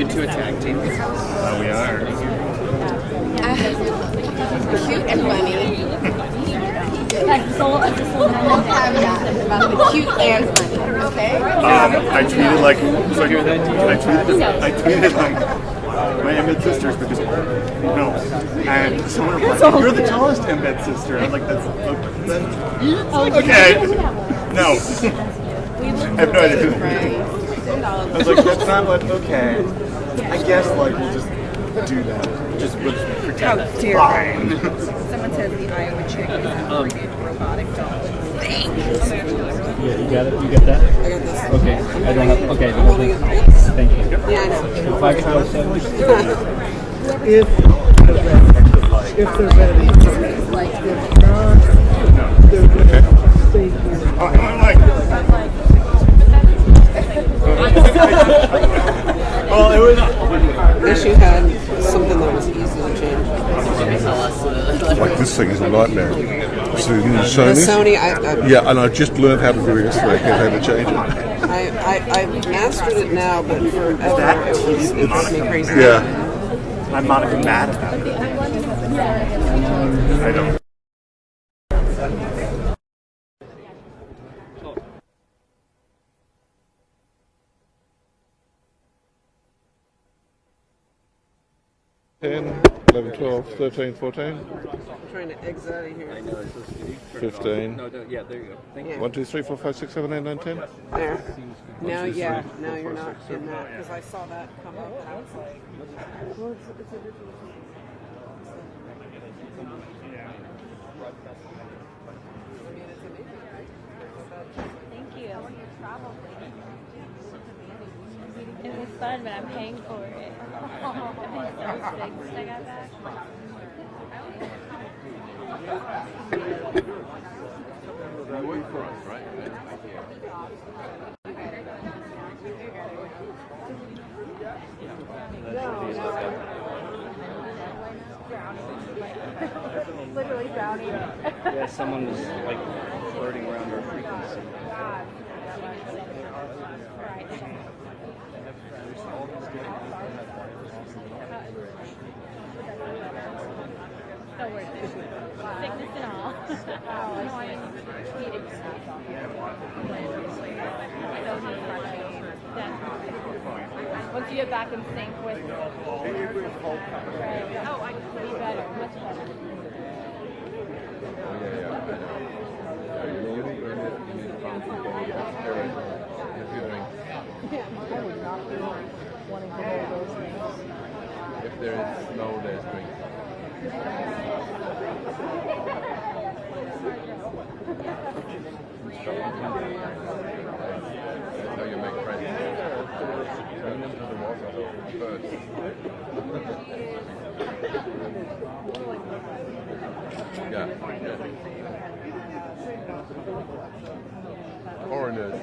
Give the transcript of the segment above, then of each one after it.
into a tag team. We are. Cute and funny. We'll have that about the cute and funny. Okay. I tweeted like. I tweeted like my embed sisters because no, and someone replied, "You're the tallest embed sister." I'm like, "That's okay." No, I have no idea. I was like, "That's not what." Okay, I guess like we'll just do that. Just pretend. Fine. Someone says the Iowa chick is a robotic dog. Yeah, you got it. You got that? I got this. Okay. I don't have. Okay. Thank you. Yeah, I know. 527. If they're ready. If not, they're going to stay here. Well, it was. Wish you had something that was easy to change. Like this thing is a nightmare. So you The Sony? Sony, Yeah, and I just learned how to do it yesterday because I had to change it. I mastered it now, but forever it drove me crazy. Yeah. I'm not even mad about it. I don't. 10, 11, 12, 13, 14. I'm trying to exit out of here. 15. No, yeah, there you go. Thank you. 1, 2, 3, 4, 5, 6, 7, 8, 9, 10. There. Now, yeah, now you're not in that, because I saw that come up and I was like, well, it's a different. Thank you. It was fun, but I'm paying for it. I've been so sick since I got back. Literally drowning. Yeah, someone was like flirting around our frequency. So worth it. Sickness and all. Once you get back in sync with right. Oh, I can be better, much better. If there is snow, there's drink. That's how you make friends. Bring them to the water first. Yeah. Foreigners.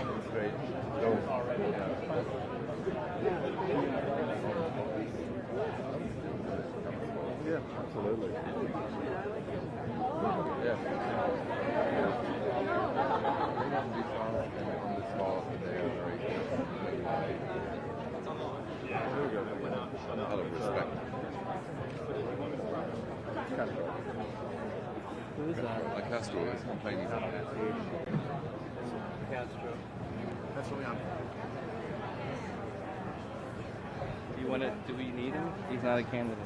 That's great. Don't. Yeah, absolutely. Yeah. Out of respect. Who is that? Like Castro is complaining about that. Castro. That's what I'm. Do you want to? Do we need him? He's not a candidate.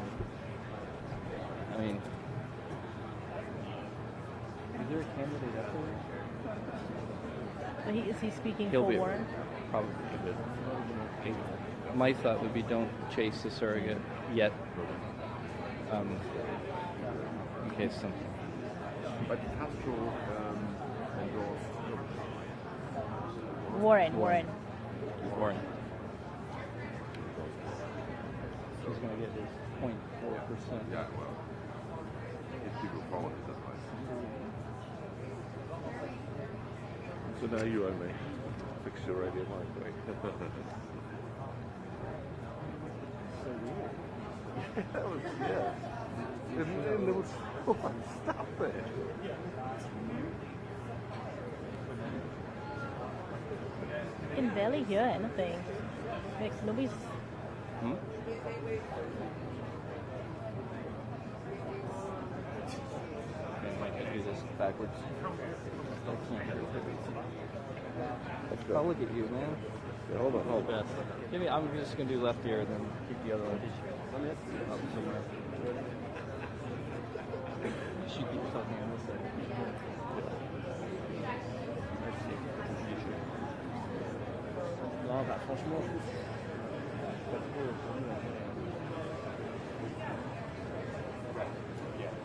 I mean, is there a candidate up there? Is he speaking He'll for be Warren? probably. My thought would be don't chase the surrogate yet, in case something. But Castro endorsed. Warren. Warren. He's going to get his 0.4%. Yeah, well, if people follow it that way. So now you owe me. Fix your radio mic, wait. That was, yeah. And there was so much stuff there. can barely hear anything. Like nobody's. Hmm? I might have to do this backwards. I can't. Oh, look at you, man. Yeah, hold on, hold on. Give me. I'm just gonna do left ear, and then keep the other one. Up somewhere. She keeps talking on this side. Non, bah franchement. Pas trop.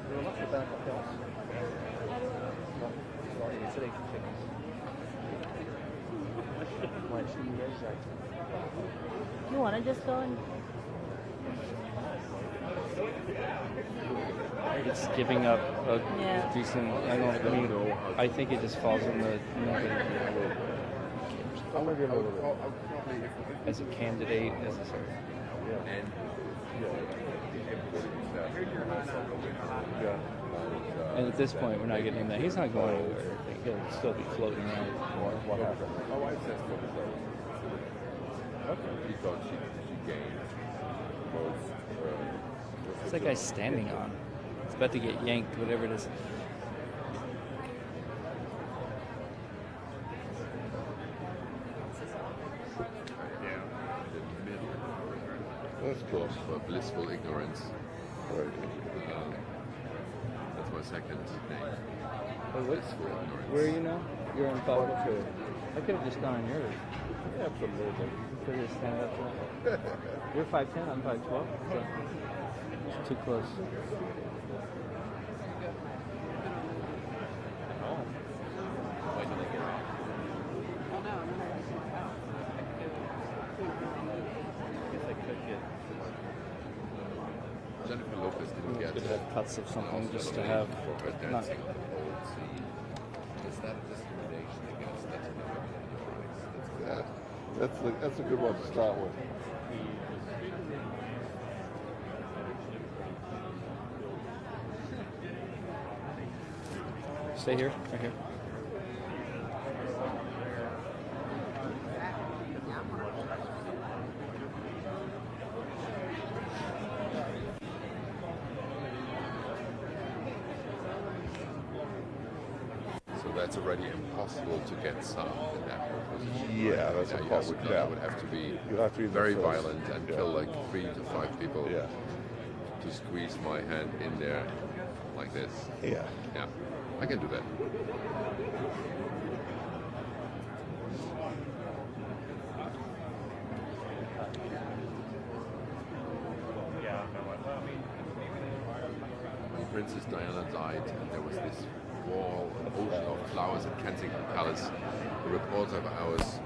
Je vais voir si c'est pas l'interférence. Non, il y a ça avec une fréquence. Ouais, je suis nouvelle, j'arrive. You wanna just go and? It's giving up a Yeah. decent. I mean, I think it just falls in the I'll give it a little bit. as a candidate, as a sort of. And And at this point, we're not getting him that. He's not going anywhere. He'll still be floating around. what happened? My wife says so. Okay. She thought she gained most. What's that guy standing on? It's about to get yanked, whatever it is. That's cool. For blissful ignorance. Right. That's my second name. Oh, wait, Blissful ignorance. where are you now? You're in Palo. I could have just gone on yours. Absolutely. Could have stand up to that. You're 5'10", I'm 5'12". So it's too close. Jennifer Lopez didn't get Could have cuts of something just to have. for her Not, dancing on the whole scene. Is that discrimination against Latin American rights? That's a good one to start with. stay here, right here. So that's already impossible to get sound in that position. Yeah, that's a part with I that. would have to be You have to be very the first. violent and Yeah. kill like 3 to 5 people Yeah. to squeeze my hand in there like this. Yeah. Yeah, I can do that. When Princess Diana died, and there was this wall, an ocean of flowers at Kensington Palace. A reporter of ours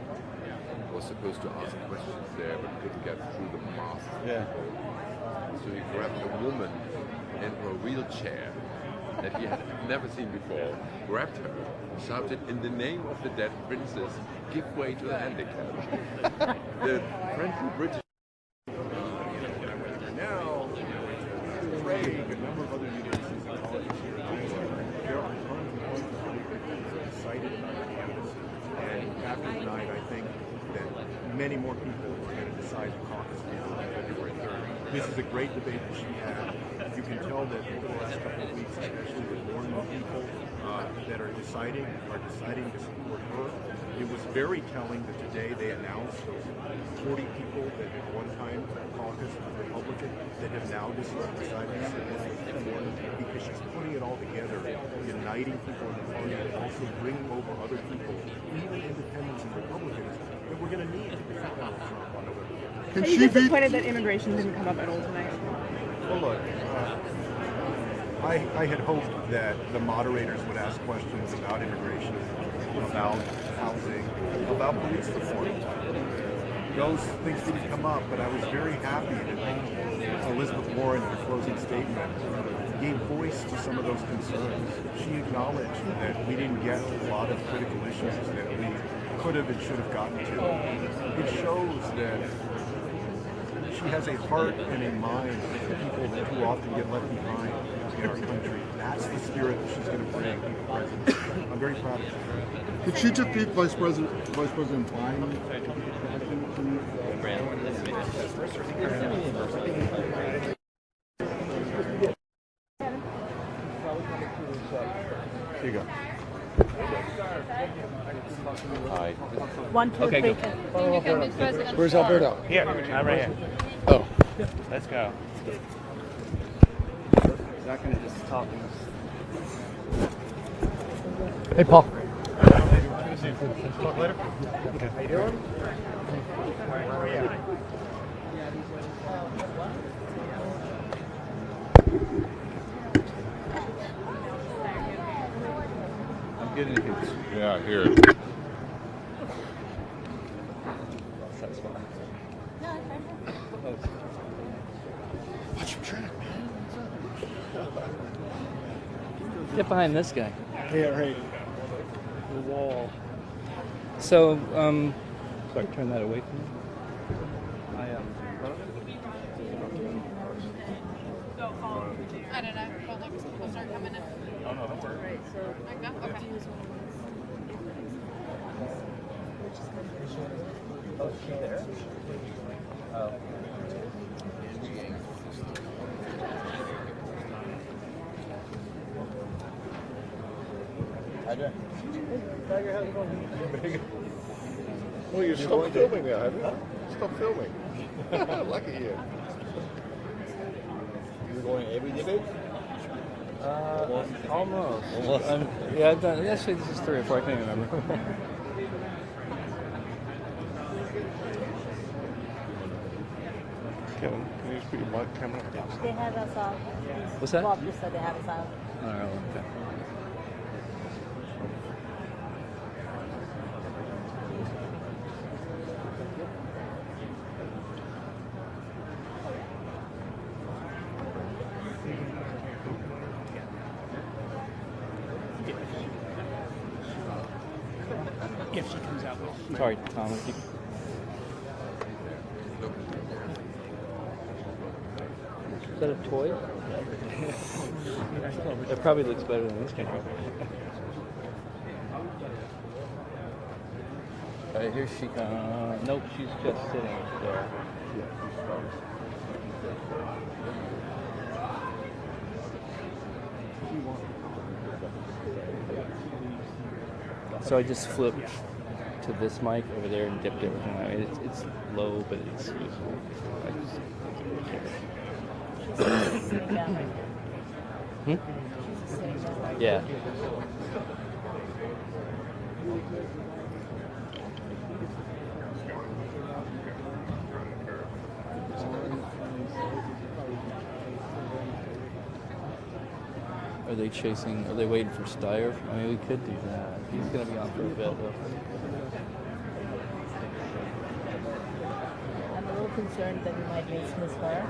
was supposed to ask questions there, but couldn't get through the mass of Yeah. people. So he grabbed a woman in her wheelchair that he had never seen before, grabbed her, shouted, "In the name of the dead princess, give way to the handicap." The friendly British. Now, Craig, a number of other universities and colleges here in Iowa, there are tons and tons of young people who are excited about the campus. And after tonight, I think that many more people are going to decide to caucus people on February 3rd. This is a great debate that she had. You can tell that over the last couple of weeks, especially with more and more people that are deciding to support her. It was very telling that today they announced those 40 people that at one time caucused Republican that have now decided to support her because she's putting it all together, uniting people in the party, and also bringing over other people, even independents and Republicans, that we're going to need to defeat Donald Trump on November 5th. Are you disappointed that immigration didn't come up at all tonight? Well, look, I had hoped that the moderators would ask questions about immigration, about housing, about police reform. Those things didn't come up, but I was very happy that Elizabeth Warren, in her closing statement, gave voice to some of those concerns. She acknowledged that we didn't get to a lot of critical issues that we could have and should have gotten to. It shows that she has a heart and a mind for people that too often get left behind in our country. That's the spirit that she's going to bring to the president. I'm very proud of her. Could she defeat Vice President Biden? Here you go. Hi. 1, 2, Okay, 3. go. Can you come, Mr. President? Where's Alberto? Here, I'm right here. Oh. Let's go. Not gonna just talk. Hey, Paul. Talk later. Okay. How you doing? Where are we at? I'm getting his. Yeah, here. That's fine. Watch your track, man. Get behind this guy. Hey, hey. The wall. So, sorry, turn that away from me. I don't know. Hold on, people start coming in. Oh no, don't worry. Right, so I go. Okay. Oh, is she there? Oh. Hi there. Tiger, how's it going? Well, you're still filming now, haven't you? Stop filming. Lucky you. You're going every debate? Almost. Almost. Yeah, I've done. Actually, this is 3 or 4. I can't even remember. Kevin, can you just put your mic camera up? They have us out. What's that? Bob just said they have us out. Oh, okay. If she comes out. Sorry, Tom. If you... Is that a toy? It probably looks better than this camera. Here she comes. Nope, she's just sitting there. So I just flipped to this mic over there and dipped everything out. It's low, but it's useful. Yeah. Are they chasing? Are they waiting for Steyer? I mean, we could do that. He's going to be on for a bit, though. I'm a little concerned that we might miss her.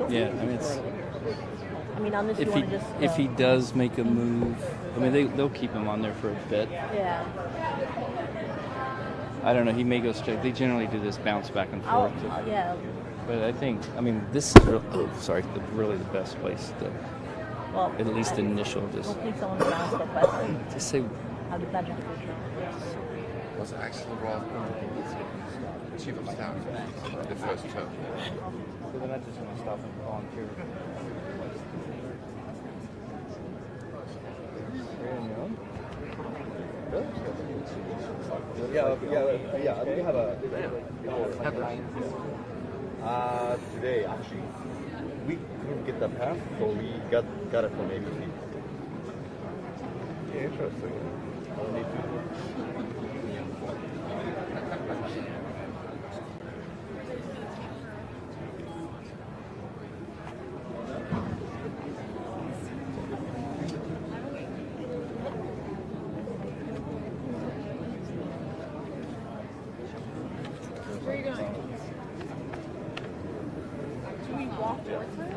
Yeah, I mean, it's, I mean, on this, you if he want to just. if he does make a move, I mean, they'll keep him on there for a bit. Yeah. I don't know. He may go straight. They generally do this bounce back and Oh, forth. yeah. But I think, I mean, this is really the best place to, Well, at least initial, just hopefully someone will ask the question. to say, How did that do the future? Was Axel Roth chief of staff in the first term? so they're not just going to stop and volunteer. Yeah. We have a today actually. We couldn't get the pass, so we got it from ABC. Yeah, interesting. Where are you going? Do we walk towards her?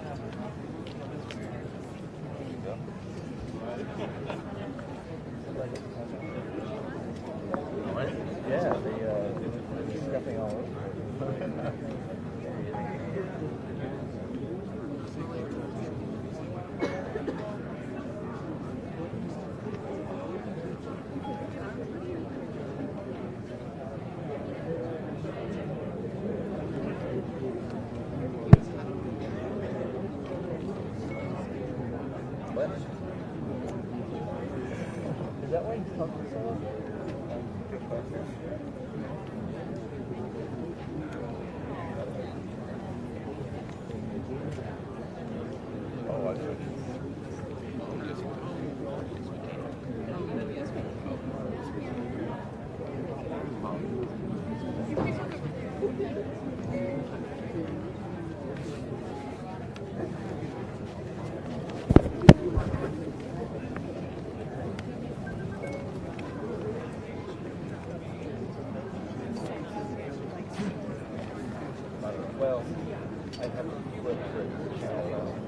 Yeah, they're stepping all over. Oh, I see. Well, I have to flip the channel.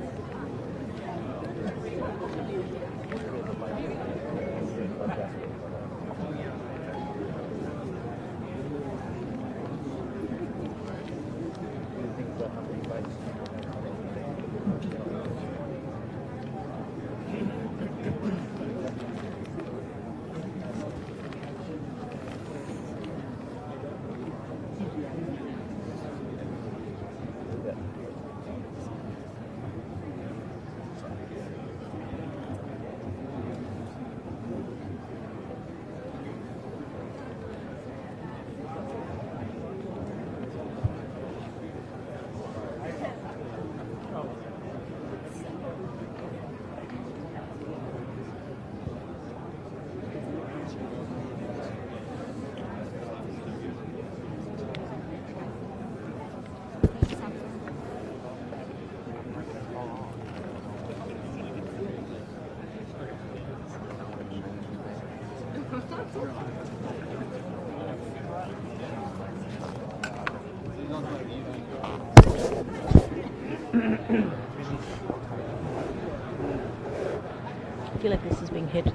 I feel like this is being hit. It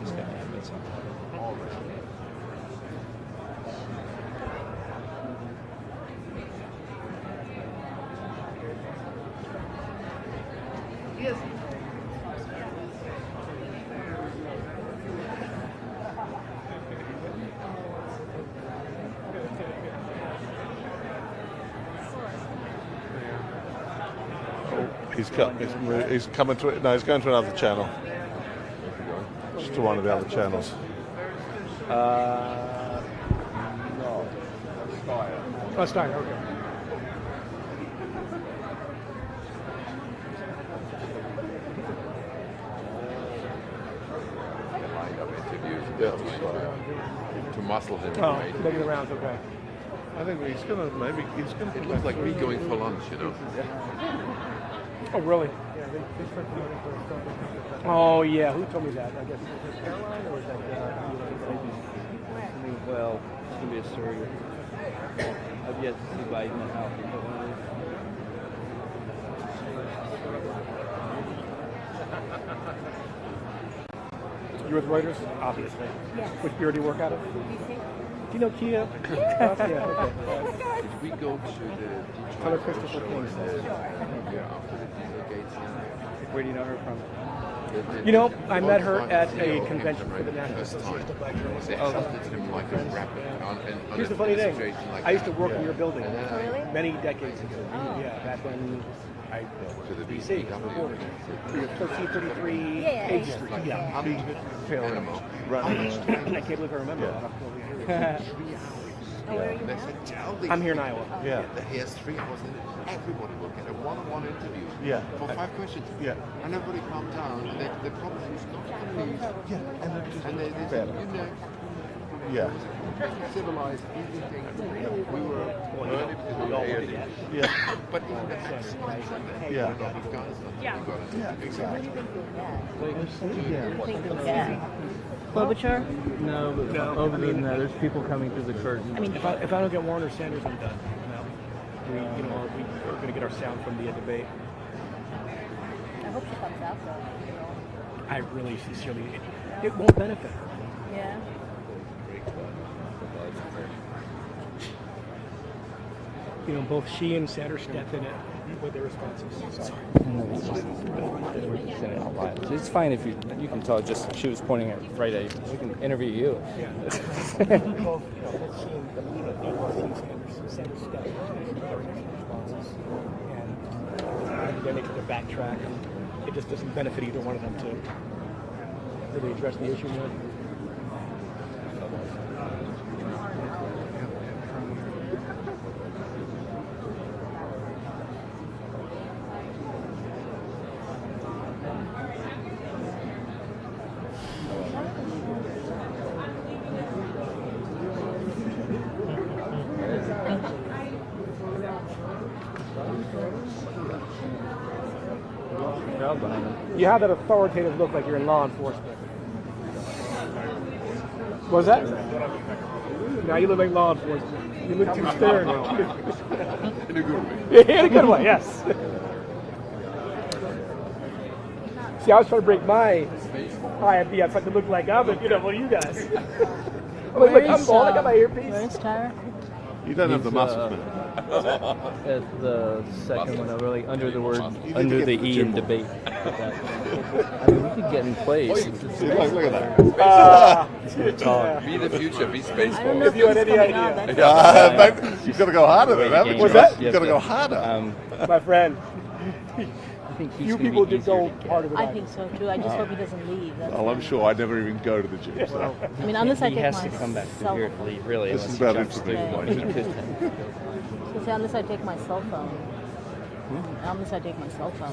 just got happened. So. He's coming to it. No, he's going to another channel. Just to one of the other channels. No. Style. Oh, Steiner, okay. Lined up interviews to muscle him. Oh, Right? making the rounds, okay. I think he's going to It looks like me going for lunch, you know. Oh, really? Oh, yeah. Who told me that? I guess it was Caroline, or was that Well, it's gonna be a story. I've yet to see Biden in the house. You're with Reuters? Obviously. Yes. Which bureau do you work out of? Do you know Kia? Yeah, okay. Did we go to the Color Detroit Christopher show King. and the year after the Dieselgate scene? Where do you know her from? You know, I met her at a convention for the National First time. Association of Black Journalists. They accepted him like a rapper. Here's the funny thing. I used to work in your building Really? many decades ago. Yeah, back when I To the DC, reporter. 1333 Yeah. 8th Street. Yeah. Animal. I can't believe I remember that. Oh, where are you They now? said, tell the I'm here in Iowa. Yeah. He has 3 hours and everybody will get a one-on-one interview Yeah. for 5 questions. Yeah. And everybody calmed down. And the problem is not to leave. Yeah. And they said, you know, Yeah. civilized, easy thing. We were early because we were early. Yeah. But even the accents, Yeah. Yeah. Exactly. Yeah. Klobuchar? No, but over than that, there's people coming through the curtain. I mean, If I don't get Warren or Sanders, I'm done. We're going to get our sound from the debate. I hope she comes out though. I really sincerely, it won't benefit her. Yeah. You know, both she and Sanders stepped in it with their responses. Sorry. It's just, we're just saying it out loud. So it's fine if you can tell. Just she was pointing at right at you. We can interview you. Yeah. Both she and Sanders stepped in with their responses. And then they took a backtrack. And it just doesn't benefit either one of them to really address the issue more. crowd behind him. You have that authoritative look like you're in law enforcement. What's that? Now you look like law enforcement. You look too stern. In a good way. Yeah, in a good way, yes. See, I was trying to break my IFB. I tried to look like I'm, you know, what are you guys? I'm like, look, I'm bald. I got my earpiece. Where's Tyra? You don't have the He's, muscles, man. At the second one over, like under the word, under the E in debate. I mean, we could get in place. Look at that. Be the future, be I don't spaceball. know if you had he's any coming idea. out. That's You've got to go harder than that. What's that? You've got to go harder. My friend, I think he's few gonna people be did easier go to get. harder than I think so too. I just hope he doesn't leave. That's Well, I'm sure I never even go to the gym. So. I mean, unless I He take has my to come back to cell here to leave, really, This unless is he about jumps it for through me. one. He could. unless I take my cell phone. Unless I take my cell phone.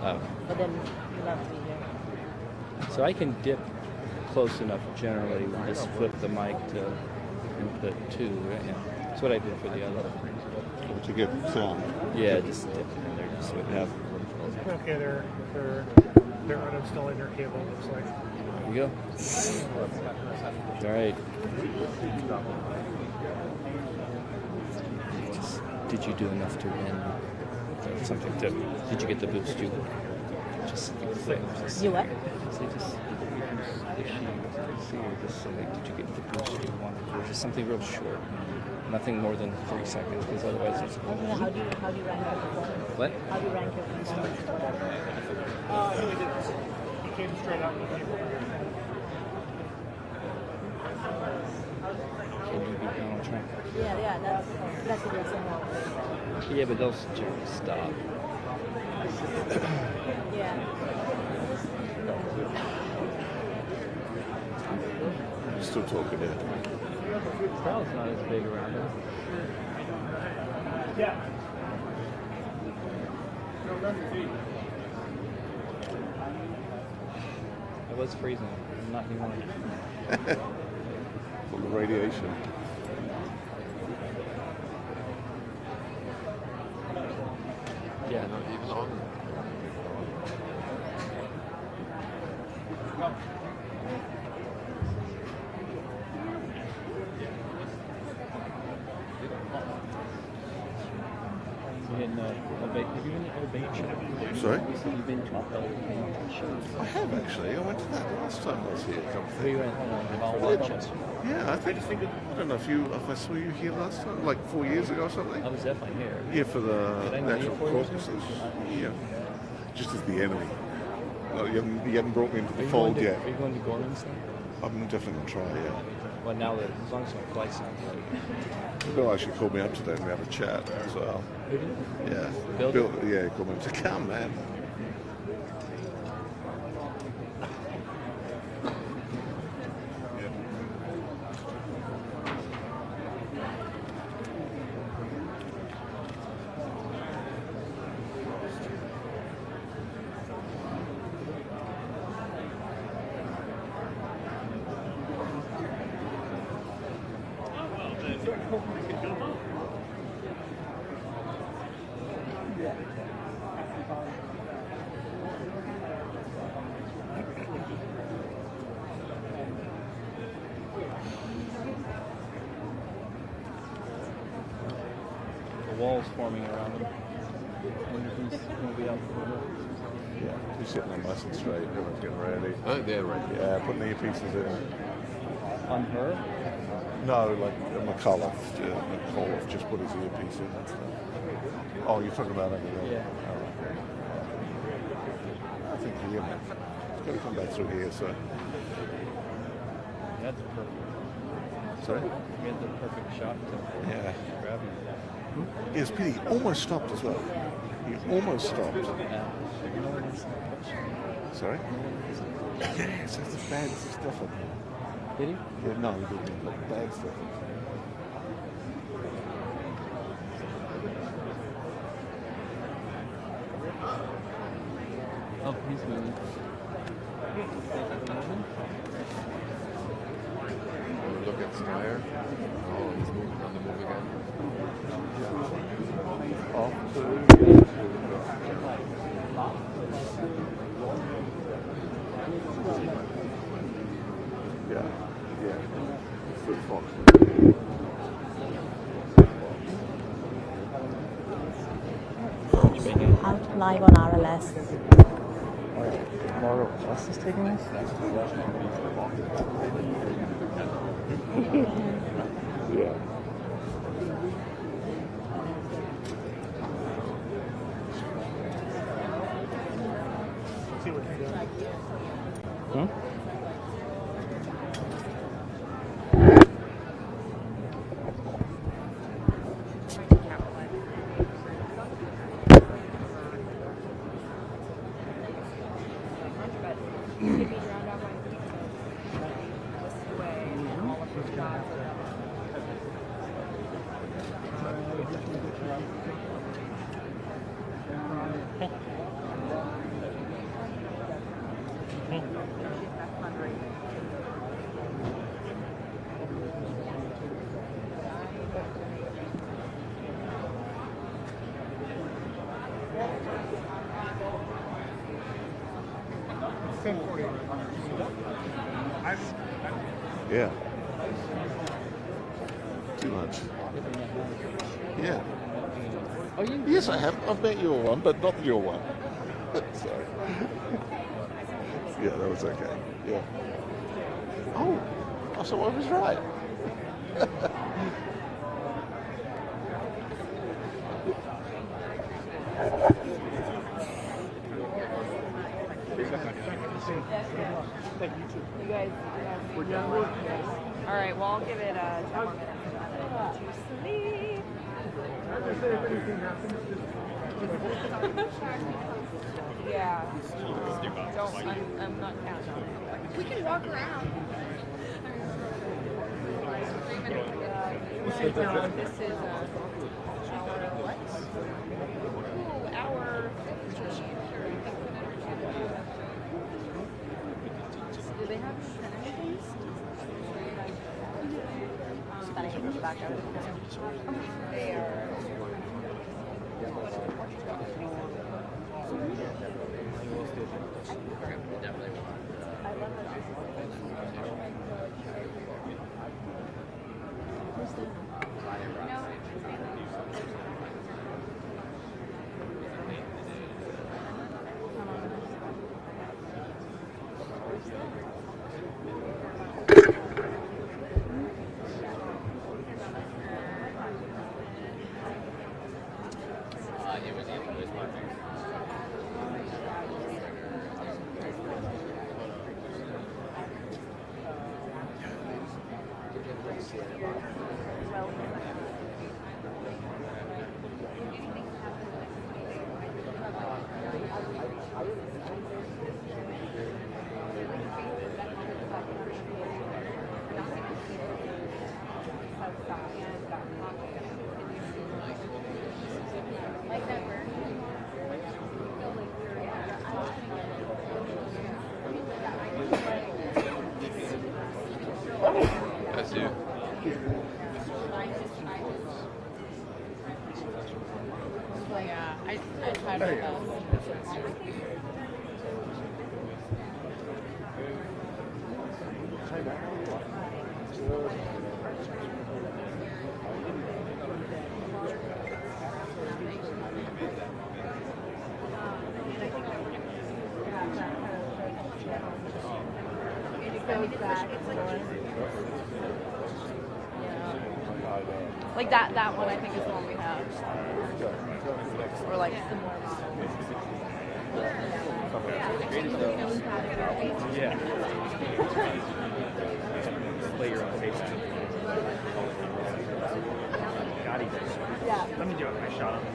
Oh. But then you'll have to be here. So I can dip close enough generally and just flip the mic to input 2, right? Yeah. That's what I did for the other. To get sound. Yeah, just dip it in there just so it have. Okay, they're uninstalling their cable, it looks like. There you go. All right. Did you do enough to win? Something to. Did you get the boost you? Just. You what? Say just. If she see her, just say, like, did you get the boost you wanted? Or just something real short. Nothing more than 3 seconds, because otherwise it's. How do you rank your performance? What? How do you rank your performance? He came straight out with the cable. Can you beat Donald Trump? Yeah, that's what you're saying. Yeah, but they'll generally stop. Yeah. I'm still talking here. The crowd's not as big around him. Yeah. I was freezing. I'm not anymore. Full of radiation. Yeah. Not even on. Have you been to a bait shop? Sorry? You said you've been to a bait shop. I have actually. I went to that last time I was here. Where you went? Rochester. Yeah, I don't know if I saw you here last time, like 4 years ago or something. I was definitely here. Yeah, for the Did I know natural you 4 years ago? caucuses. Yeah, just as the enemy. No, you haven't brought me into Are the you fold going to, yet. Are you going to Gorman's then? I'm definitely gonna try. Yeah. Well, now that as long as my flight sounds right. Bill actually called me up today and we had a chat as well. Who did? Yeah. Bill? Yeah, he called me up to come, man. The walls forming around him. I wonder if he's going to be out for a little. Yeah, he's sitting there nice and straight. Everyone's getting ready. Oh, they're right. Yeah, putting the earpieces in. On her? No, like McCullough just put his earpiece in. Oh, you're talking about over there? Yeah. Oh, okay. I think here, man. It's got to come back through here, so. That's perfect. Sorry? We had the perfect shot to Yeah. grab him. Yes, Pete, he almost stopped as well. He almost stopped. Sorry? Yes, that's the bad stuff up here. Did he? Yeah, no, he didn't. Like bad stuff. Oh, he's moving. Look at Steyer. Oh, he's moving on the move again. Off to Out live on RLS. Mario Plus is taking this? Yeah. See what you're doing. Hmm? Yeah. Too much. Yeah. Oh, you? Yes, I have. I've met your one, but not your one. Sorry. Yeah, that was okay. Yeah. Oh, so I was right. You guys all right, well, I'll give it 10 more minutes to sleep. Yeah. I'm not counting on it. We can walk around. This is what? Ooh, hour 50. Do they have anything? Back out. They are. That's you. Yeah, I tried my best. Like that one I think is the one we have. Or like similar models. Yeah. Play your own face. Yeah. Let me do it. I shot him.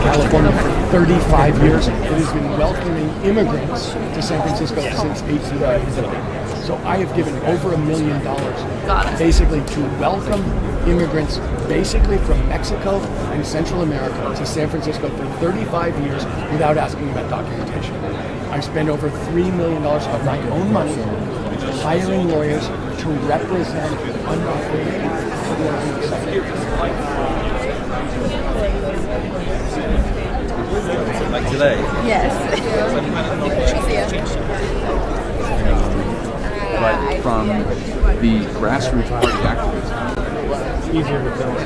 California for 35 years. It has been welcoming immigrants to San Francisco since 1890. So I have given over $1 million basically to welcome immigrants basically from Mexico and Central America to San Francisco for 35 years without asking about documentation. I've spent over $3 million of my own money hiring lawyers to represent unoperated Like today? Yes. But from the grassroots party activism, easier to build.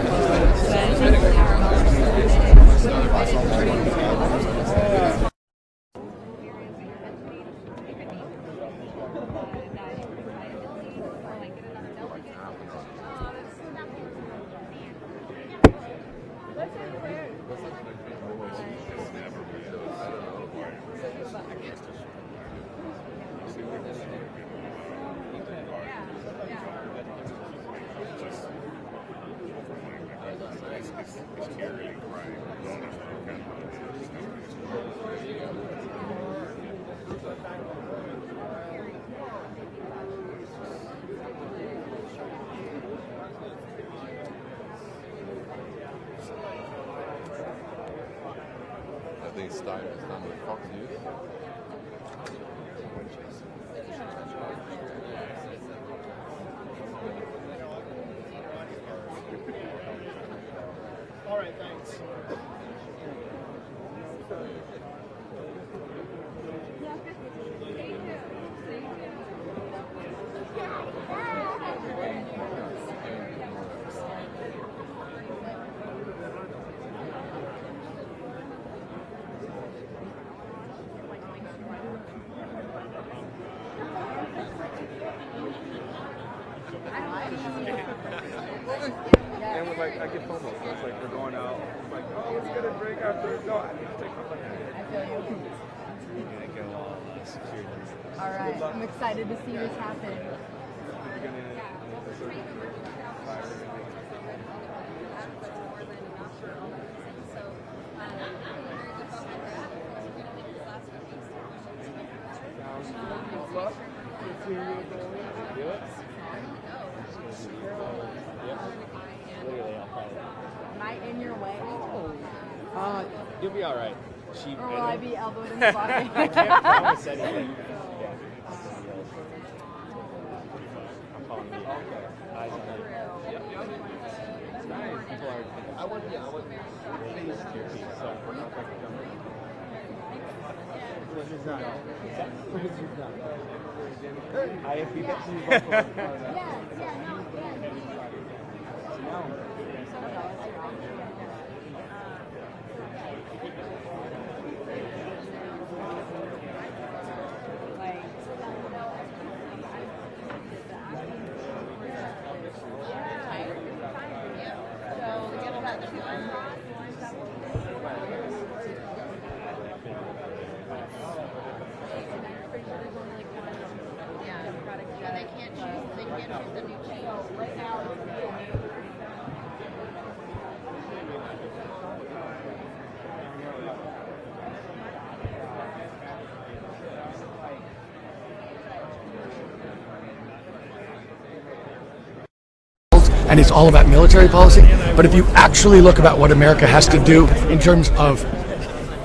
I think Steiner is done with Fox News. All right, thanks. and we're like, I get FOMO, so it's like we're going out. It's like, oh, let's get a drink after. No, I need to take my phone. I feel you. You're gonna go all security. All right, I'm excited to see this happen. Am I in your way? You'll be all right. Or will I be elbowed in the body? I can't promise anything. Yeah. I'm calling you. Eyes on you. Yep. People are thinking, I want really security, so we're not going to come in. I have people. and it's all about military policy. But if you actually look about what America has to do in terms of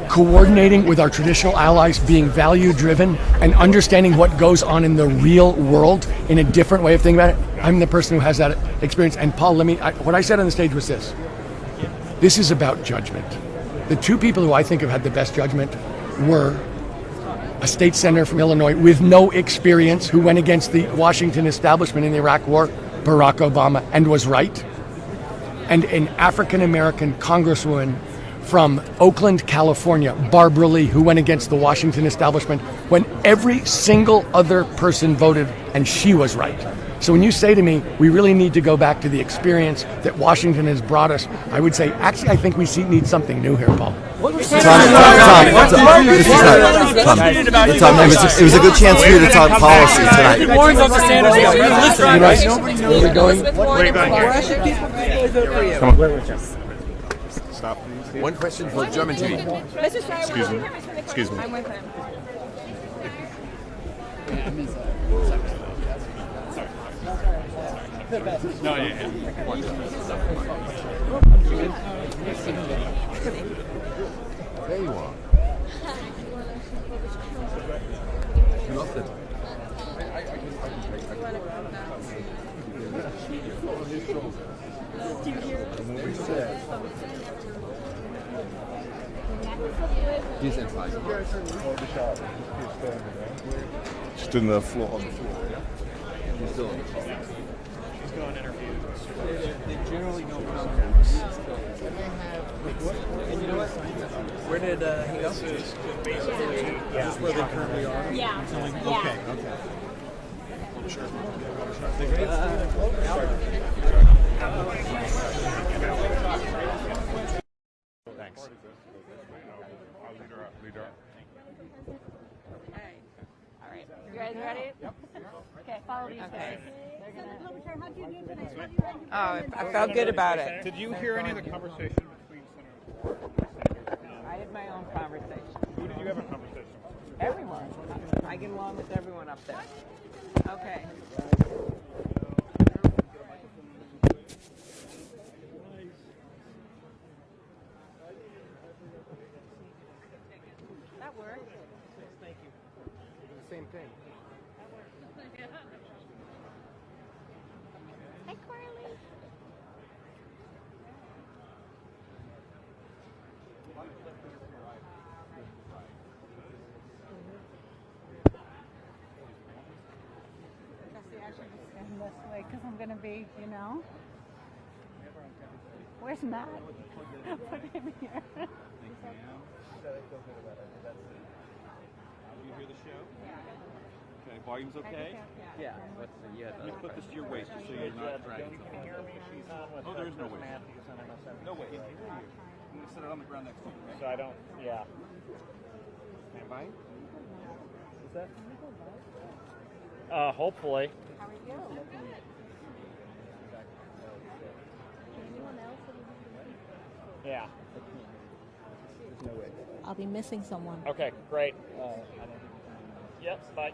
coordinating with our traditional allies, being value-driven, and understanding what goes on in the real world in a different way of thinking about it, I'm the person who has that experience. And Paul, what I said on the stage was this. This is about judgment. The two people who I think have had the best judgment were a state senator from Illinois with no experience who went against the Washington establishment in the Iraq War, Barack Obama, and was right, and an African-American congresswoman from Oakland, California, Barbara Lee, who went against the Washington establishment when every single other person voted, and she was right. So when you say to me, we really need to go back to the experience that Washington has brought us, I would say, actually, I think we need something new here, Paul. Tom, it was a good chance for you to talk policy tonight. Where are we going? Come on. Stop. One question for German TV. Excuse me. Excuse me. I'm with him. No, yeah. There you are. You lost it. He's inside. Just in the floor. On the floor, yeah. He's still in the car. He's going to interview. They generally don't come. And you know what? Where did he go? This is basically Is this where they currently are? Yeah. Okay. Okay. Sure. Thanks. Leader up. All right. You guys ready? Yep. Okay, follow these guys. Oh, I felt good about it. Did you hear any of the conversation between Senators? I had my own conversation. Who did you have a conversation with? Everyone. I get along with everyone up there. Okay. That worked. Thank you. Same thing. Hi, Carly. Jesse, I should just stand this way because I'm going to be, you know. Where's Matt? Put him here. You hear the show? Okay, volume's okay? Yeah. Let's see. Yeah. Let me put this to your waist just so you're not dragging something. Oh, there is no waist. No waist. I'm going to set it on the ground next to you. So I don't, yeah. Stand by. Is that? Hopefully. How are you? Anyone else? Yeah. There's no way. I'll be missing someone. Okay, great. Yep, bye.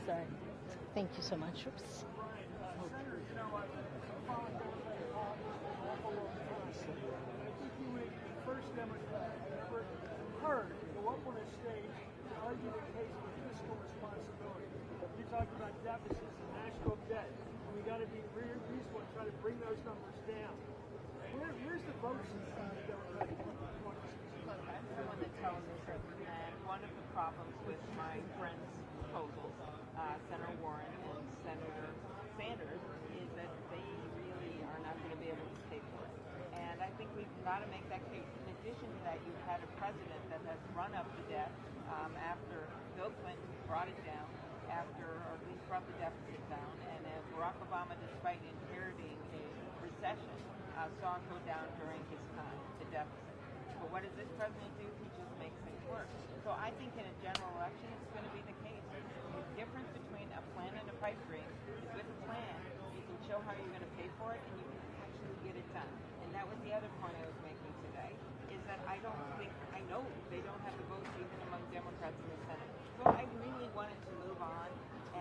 Sorry. Thank you so much. Oops. First Democrat ever heard go up on a stage and argue the case for fiscal responsibility. You talked about deficits and national debt, and we got to be reasonable and try to bring those numbers down. Where's the votes in the Democratic Party? Everyone that tells the truth. And one of the problems with my friends' proposals, Senator Warren and Senator Sanders, is that they really are not going to be able to pay for it. And I think we've got to make that case. In addition to that, you've had a president that has run up the debt after Bill Clinton brought it down, or at least brought the deficit down, and Barack Obama, despite inheriting a recession, saw it go down during his time, the deficit. But what does this president do? He just makes things worse. So I think in a general election, it's going to be the case. The difference between a plan and a pipe dream is with a plan, you can show how you're going to pay for it, and you can actually get it done. And that was the other point I was making today, is that I know they don't have the votes even among Democrats in the Senate. So I really wanted to move on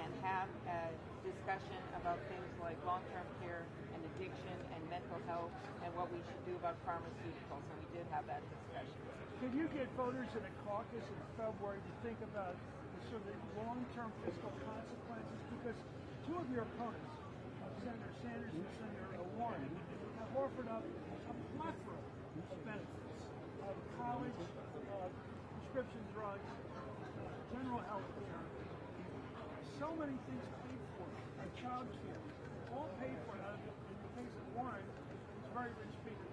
and have a discussion about things like long-term care and addiction and mental health and what we should do about pharmaceuticals, and we did have that discussion. Can you get voters in a caucus in February to think about the sort of long-term fiscal consequences? Because two of your opponents, Senator Sanders and Senator Warren, have offered up a plethora of benefits of college, prescription drugs, general health care, so many things paid for, child care, all paid for. In the case of Warren, he's very rich people.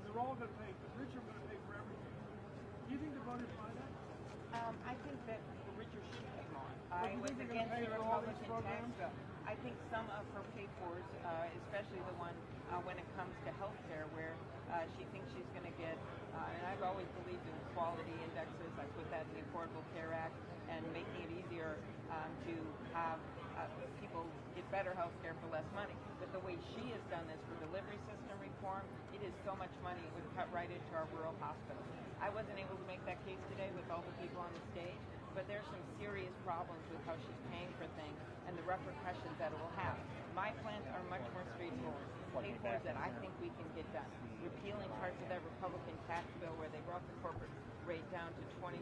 They're all going to pay. The rich are going to pay for everything. Do you think the voters buy that? I think that the richer should pay more. I was against the Republican tax bill. I think some of her pay-fors, especially the one when it comes to health care, where she thinks she's going to get, and I've always believed in quality indexes. I put that in the Affordable Care Act and making it easier to have people get better health care for less money. But the way she has done this for delivery system reform, it is so much money. It would cut right into our rural hospitals. I wasn't able to make that case today with all the people on the stage, but there's some serious problems with how she's paying for things and the repercussions that it will have. My plans are much more straightforward. Pay-fors that I think we can get done. Repealing parts of that Republican tax bill where they brought the corporate rate down to 21%.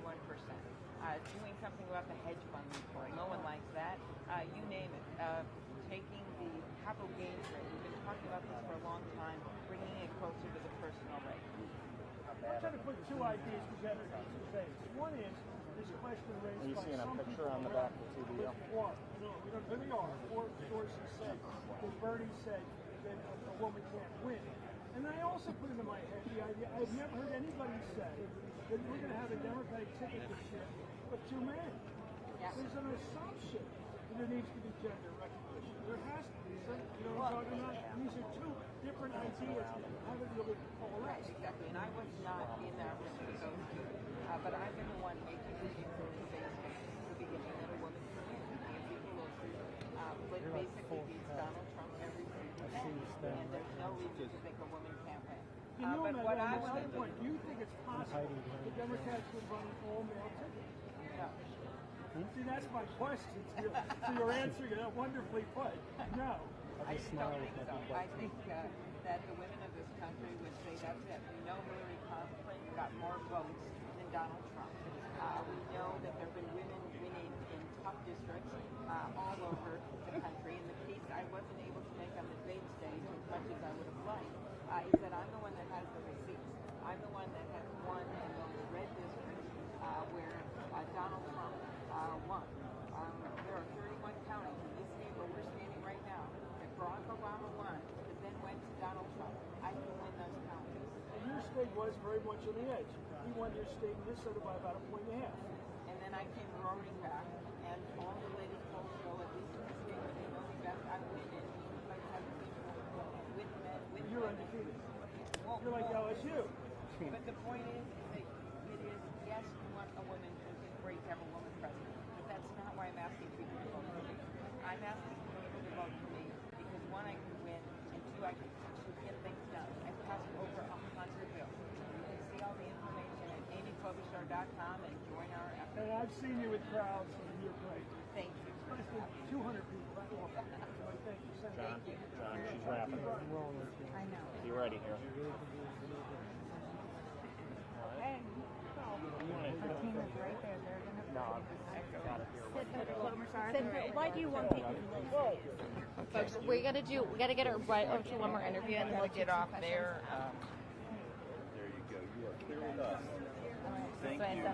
Doing something about the hedge fund reform. No one likes that. You name it. Taking the capital gains rate. We've been talking about this for a long time, bringing it closer to the personal rate. I'm trying to put two ideas together in two days. One is this question raised by some people on the back of the TV. Well, here they are. Four sources said that Bernie said that a woman can't win. And I also put into my head the idea, I've never heard anybody say that we're going to have a Democratic ticket this year with two men. Yeah. There's an assumption that there needs to be gender recognition. There has to be. So, you know what I'm talking about? These are two different ideas that haven't really coalesced. Exactly, and I was not in that room with those two. But I've been the one making the case from the beginning that a woman can win. Nancy Pelosi basically beats Donald Trump every single day. And there's no reason to think a woman can't win. But what I want to do, do you think it's possible the Democrats would run an all-male ticket? No. See, that's my question to you. So you're answering it wonderfully put. No. I just don't think so. I think that the women of this country would say that's it. We know Hillary Clinton got more votes than Donald Trump. We know that there have been women winning in tough districts all over the country. In the case I wasn't able to make on the debate stage as much as I would have liked, is that I'm the one that has the receipts. I'm the one that has won in those red districts where Donald Trump won. There are 31 counties in this state where we're standing right now that Barack Obama won, but then went to Donald Trump. I can win those counties. And your state was very much on the edge. He won your state in Minnesota by about 1.5 points. And then I came roaring back, and all the latest polls show, at least in the state where they know the best, I win it by 17 with men. You're undefeated. You're like LSU. But the point is that it is, yes, we want a woman, it's great to have a woman president, but that's not why I'm asking people to vote for me. I'm asking people to vote for me because one, I can win, and two, I can get things done. I've passed over 100 bills. You can see all the information at amyclobuchar.com and join our effort. And I've seen you with crowds, and you're great. Thank you. Especially 200 people. Thank you, Senator. John, she's wrapping. I know. You ready here? Okay. Our team is right there. They're going to Got it. Why do you want people to listen? Folks, we gotta get her right over to one more interview and then we'll get off there. There you go. You are clear with us. Thank you.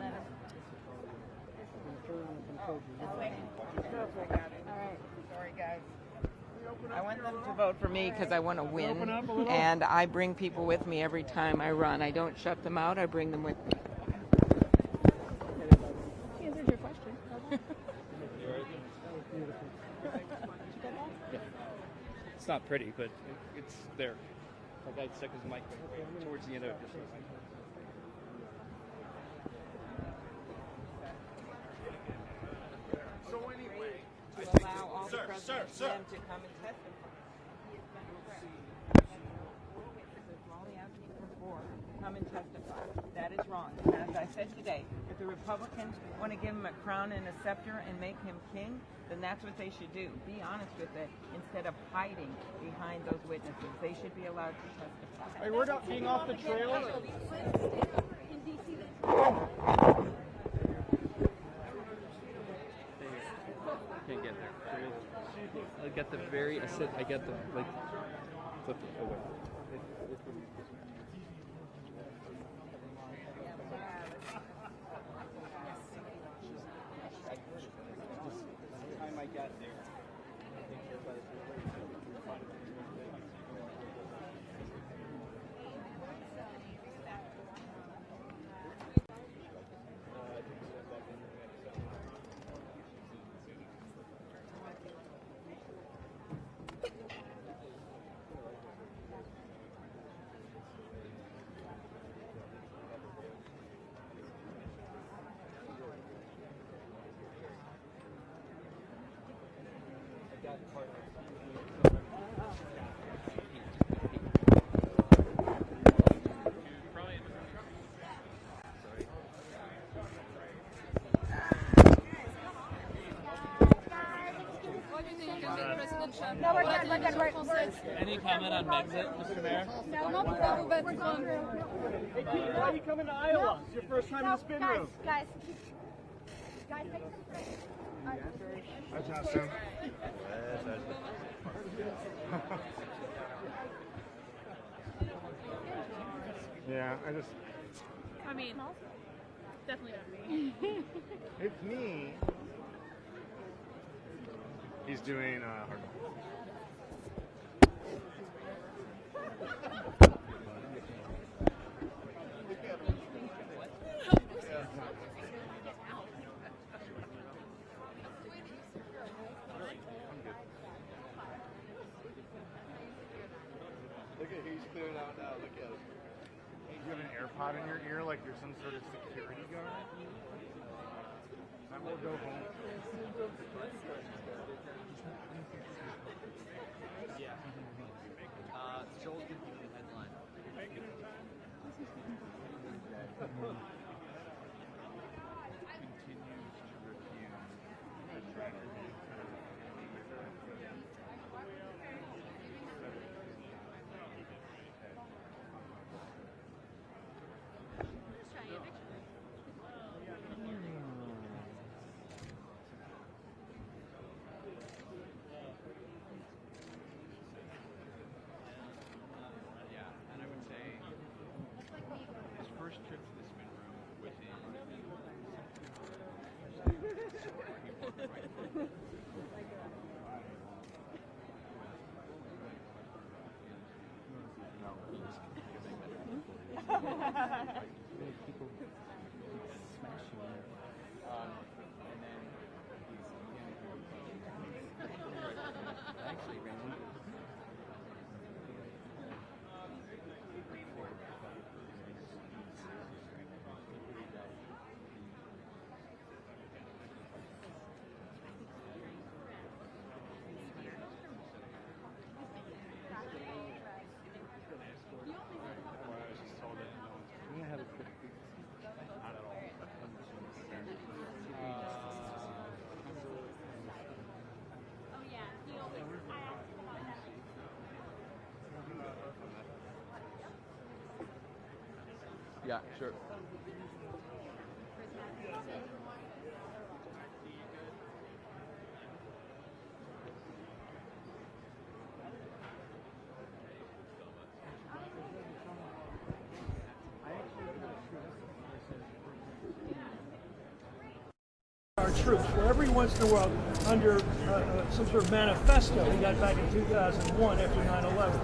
All right. Sorry, guys. I want them to vote for me because I want to win, and I bring people with me every time I run. I don't shut them out. I bring them with me. She answered your question. It's not pretty, but it's there. Like I stuck his mic towards the end of it. So anyway, to allow all the president's men to come and testify. He has been correct. And four witnesses from all the avenues before come and testify. That is wrong. And as I said today, if the Republicans want to give him a crown and a scepter and make him king, then that's what they should do. Be honest with it instead of hiding behind those witnesses. They should be allowed to testify. Hey, we're not being off the trail. In D.C. Can't get there. I get the very acid. I get the like. Flip it away. Time I got there. Any comment on Brexit, Mr. Mayor? No, Hey, Pete, why are you coming to Iowa? It's your first time in the spin room. Guys, take some breaks. That's awesome. Yeah, I mean, definitely not me. It's me. He's doing hard. Look at he's clearing out now. Look at him. You have an AirPod in your ear like you're some sort of security guard? I will go home. Yeah. Joel's gonna give you the headline. People smashing and then actually ran into Yeah, sure. Our troops, where every once in a while, under some sort of manifesto we got back in 2001 after 9/11.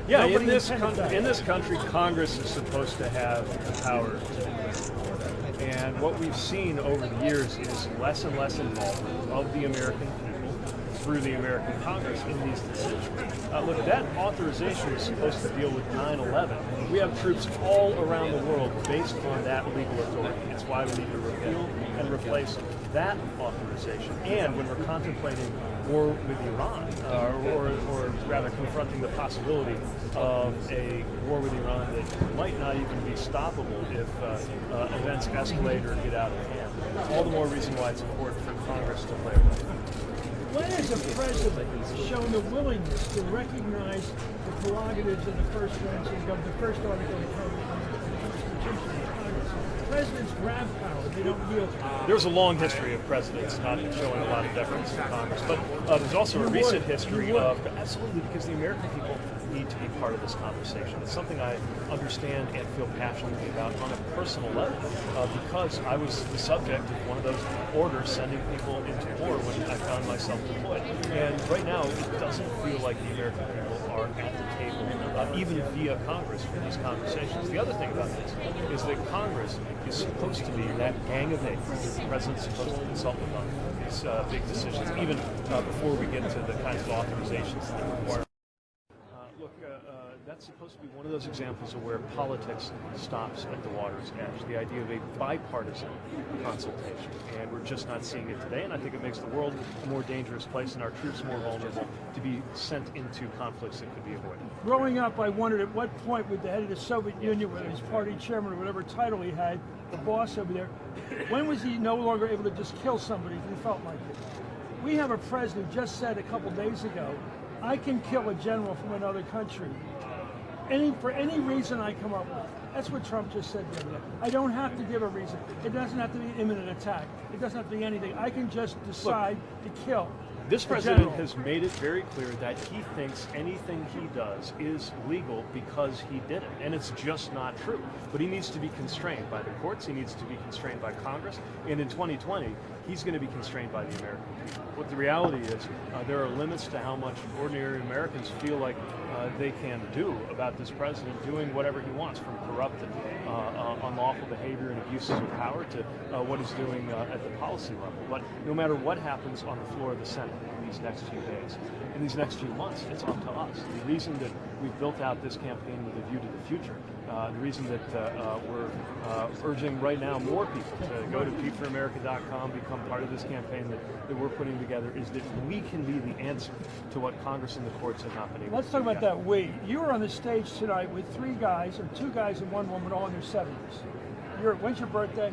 Yeah, in this country, Congress is supposed to have the power to do this. And what we've seen over the years is less and less involvement of the American people through the American Congress in these decisions. Look, that authorization is supposed to deal with 9/11. We have troops all around the world based on that legal authority. It's why we need to repeal and replace that authorization. And when we're contemplating war with Iran, or rather confronting the possibility of a war with Iran that might not even be stoppable if events escalate or get out of hand. All the more reason why it's important for Congress to play a role. When has the president shown the willingness to recognize the prerogatives of the first branch of the first article of the Constitution of Congress presidents grab power, they don't yield. There's a long history of presidents not showing a lot of deference to Congress, but there's also a recent history of, absolutely, because the American people need to be part of this conversation. It's something I understand and feel passionately about on a personal level, because I was the subject of one of those orders sending people into war when I found myself deployed. And right now, it doesn't feel like the American people are at the table, even via Congress, for these conversations. The other thing about this is that Congress is supposed to be that gang of eight that the president's supposed to consult with on these big decisions, even before we get to the kinds of authorizations that require. That's supposed to be one of those examples of where politics stops at the water's edge, the idea of a bipartisan consultation. And we're just not seeing it today, and I think it makes the world a more dangerous place and our troops more vulnerable to be sent into conflicts that could be avoided. Growing up, I wondered at what point would the head of the Soviet Union, whether his party chairman or whatever title he had, the boss over there, when was he no longer able to just kill somebody if he felt like it? We have a president who just said a couple days ago, I can kill a general from another country for any reason I come up with. That's what Trump just said the other day. I don't have to give a reason. It doesn't have to be an imminent attack. It doesn't have to be anything. I can just decide to kill. This president has made it very clear that he thinks anything he does is legal because he did it, and it's just not true. But he needs to be constrained by the courts, he needs to be constrained by Congress, and in 2020, he's going to be constrained by the American people. What the reality is, there are limits to how much ordinary Americans feel like they can do about this president doing whatever he wants, from corrupt and unlawful behavior and abuses of power to what he's doing at the policy level. But no matter what happens on the floor of the Senate in these next few days, in these next few months, it's up to us. The reason that we've built out this campaign with a view to the future, the reason that we're urging right now more people to go to PeteForAmerica.com, become part of this campaign that we're putting together, is that we can be the answer to what Congress and the courts have not been able to do. Let's talk about that we. You were on the stage tonight with three guys, or two guys and one woman, all in their 70s. When's your birthday?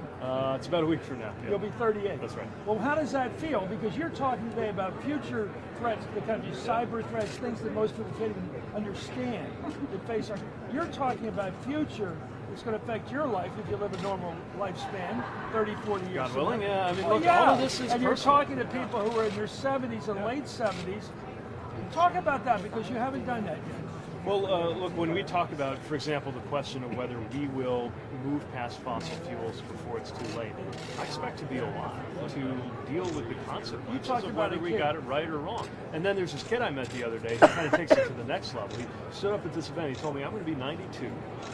It's about a week from now. Yeah. You'll be 38. That's right. Well, how does that feel? Because you're talking today about future threats to the country, cyber threats, things that most people can't even understand that face our. You're talking about future that's going to affect your life if you live a normal lifespan, 30, 40 years. God willing, yeah. I mean, well, look, yeah. all of this is and personal. You're talking to people who are in their 70s and late 70s. Talk about that, because you haven't done that yet. Well, look, when we talk about, for example, the question of whether we will move past fossil fuels before it's too late, I expect to be alive to deal with the consequences of whether we got it right or wrong. And then there's this kid I met the other day who kind of takes it to the next level. He stood up at this event, he told me, I'm going to be 92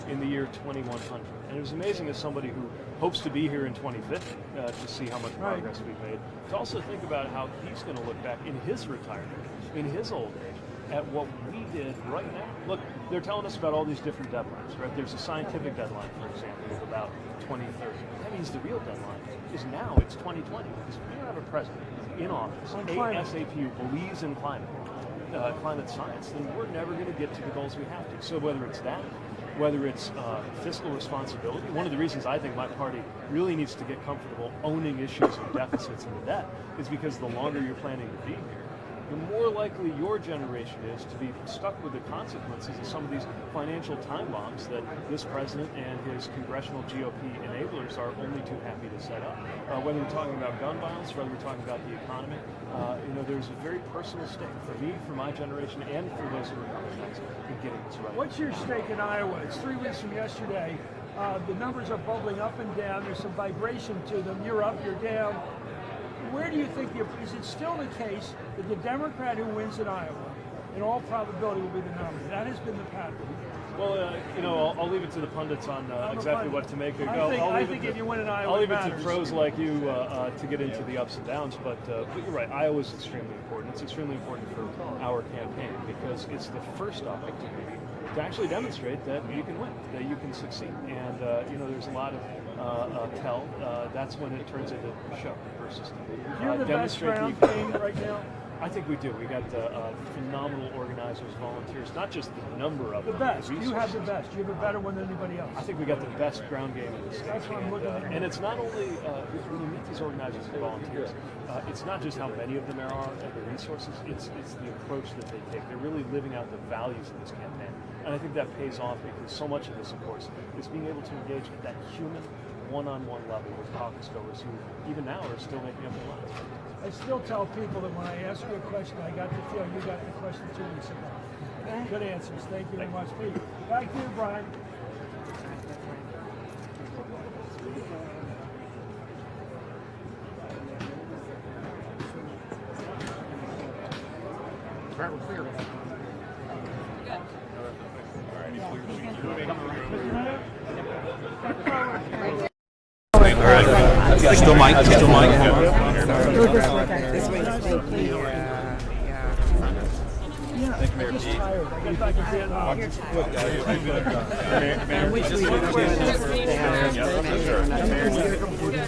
in the year 2100. And it was amazing as somebody who hopes to be here in 2050 to see how much progress we've made, to also think about how he's going to look back in his retirement, in his old age, at what we did right now. Look, they're telling us about all these different deadlines, right? There's a scientific deadline, for example, of about 2030. That means the real deadline is now. It's 2020, because we don't have a president in office, ASAP, who believes in climate science, then we're never going to get to the goals we have to. So whether it's that, whether it's fiscal responsibility, one of the reasons I think my party really needs to get comfortable owning issues of deficits and debt is because the longer you're planning to be here, the more likely your generation is to be stuck with the consequences of some of these financial time bombs that this president and his congressional GOP enablers are only too happy to set up. Whether we're talking about gun violence, whether we're talking about the economy, there's a very personal stake for me, for my generation, and for those who are coming next in getting this right. What's your stake in Iowa? It's 3 weeks from yesterday. The numbers are bubbling up and down. There's some vibration to them. You're up, you're down. Where do you think, is it still the case that the Democrat who wins in Iowa, in all probability, will be the nominee? That has been the pattern. Well, I'll leave it to the pundits on exactly what to make of it. I think if you win in Iowa, I'll leave it to pros like you to get into the ups and downs. But you're right, Iowa's extremely important. It's extremely important for our campaign because it's the first opportunity to actually demonstrate that you can win, that you can succeed. And there's a lot of tell. That's when it turns into show versus you're the best ground game right now. I think we do. We got phenomenal organizers, volunteers, not just the number of the them. Best. You have the best. You have a better one than anybody else. I think we got the best ground game in the state. That's what I'm looking at. And it's not only when you meet these organizers and volunteers, it's not just how many of them there are and the resources. It's the approach that they take. They're really living out the values of this campaign, and I think that pays off because so much of this, of course, is being able to engage with that human one-on-one level with caucus goers who, even now, are still making up their minds. I still tell people that when I ask you a question, I got the feel you got the question 2 weeks ago. Good answers. Thank you very much, Pete. Back to you, Brian. We're clear. All right. Still mic. Still mic. Thank you, Mayor Pete.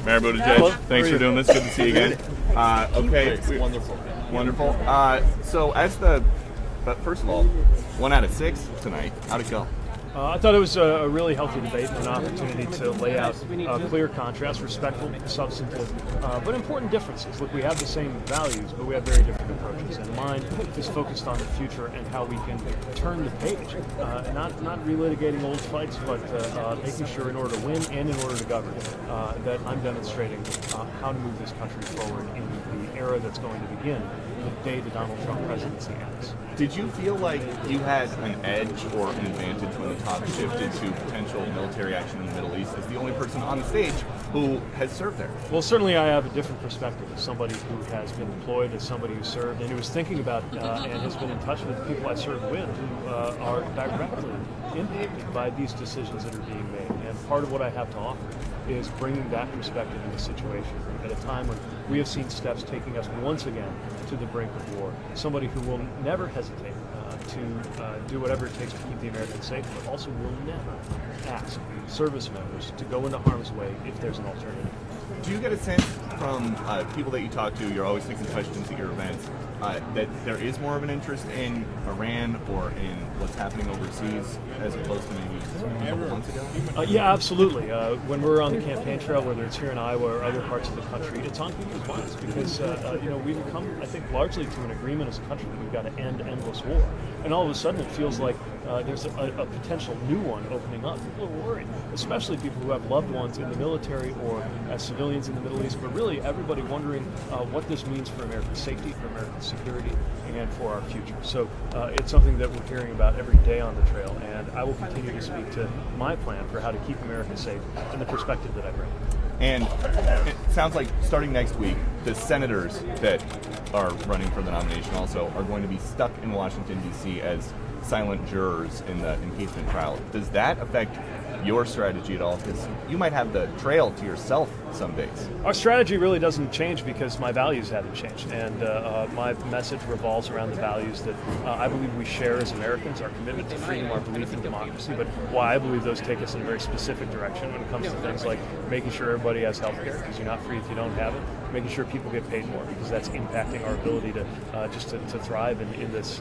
Mayor Buttigieg, thanks for doing this. Good to see you again. Okay, Wonderful. Wonderful. So but first of all, 1 out of 6 tonight. How'd it go? I thought it was a really healthy debate and an opportunity to lay out clear contrast, respectful, substantive, but important differences. Look, we have the same values, but we have very different approaches. And mine is focused on the future and how we can turn the page, not relitigating old fights, but making sure in order to win and in order to govern, that I'm demonstrating how to move this country forward in the era that's going to begin the day the Donald Trump presidency ends. Did you feel like you had an edge or an advantage when the talk shifted to potential military action in the Middle East as the only person on the stage who has served there? Well, certainly I have a different perspective as somebody who has been deployed, as somebody who served, and who is thinking about and has been in touch with the people I served with who are directly impacted by these decisions that are being made. And part of what I have to offer is bringing that perspective into the situation at a time when we have seen steps taking us once again to the brink of war. Somebody who will never hesitate to do whatever it takes to keep the Americans safe, but also will never ask service members to go into harm's way if there's an alternative. Do you get a sense from people that you talk to, you're always taking questions at your events, that there is more of an interest in Iran or in what's happening overseas as opposed to maybe a couple months ago? Yeah, absolutely. When we're on the campaign trail, whether it's here in Iowa or other parts of the country, it's on people's minds because we've come, I think, largely to an agreement as a country that we've got to end endless war. And all of a sudden, it feels like there's a potential new one opening up. People are worried, especially people who have loved ones in the military or as civilians in the Middle East, but really everybody wondering what this means for American safety, for American security, and for our future. So it's something that we're hearing about every day on the trail, and I will continue to speak to my plan for how to keep America safe and the perspective that I bring. And it sounds like starting next week, the senators that are running for the nomination also are going to be stuck in Washington, D.C. as silent jurors in the impeachment trial. Does that affect your strategy at all? Because you might have the trail to yourself some days. Our strategy really doesn't change because my values haven't changed, and my message revolves around the values that I believe we share as Americans, our commitment to freedom, our belief in democracy, but why I believe those take us in a very specific direction when it comes to things like making sure everybody has health care, because you're not free if you don't have it, making sure people get paid more, because that's impacting our ability to to thrive in this